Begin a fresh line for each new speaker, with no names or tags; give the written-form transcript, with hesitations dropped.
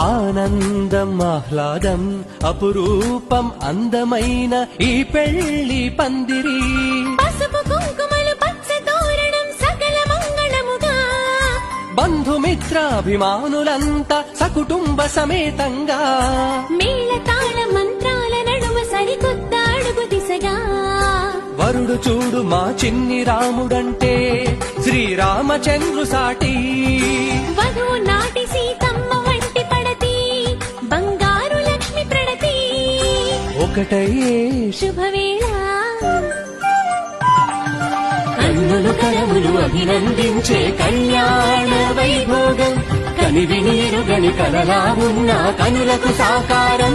ఆనందం ఆహ్లాదం అపురూపం అందమైన ఈ పెళ్లి పందిరి
పసుపు కుంకుమలు పచ్చ తోరణం సకల మంగళముగా
బంధుమిత్రాభిమానులంతా సకుటుంబ సమేతంగా
మేళ తాళ మంత్రాల నడుమ సరికొత్త అడుగు దిశగా
వరుడు చూడు మా చిన్ని రాముడంటే శ్రీరామచంద్రు సాటి
వధువు నాటి సీతమ్మ వంటి పడతి బంగారు లక్ష్మి ప్రణతి
ఒకటయ్యే
శుభవేళ
కన్నులు కరములు అభినందించే కళ్యాణ వైభోగం కనివినీరుగని కలలా ఉన్న కనులకు సాకారం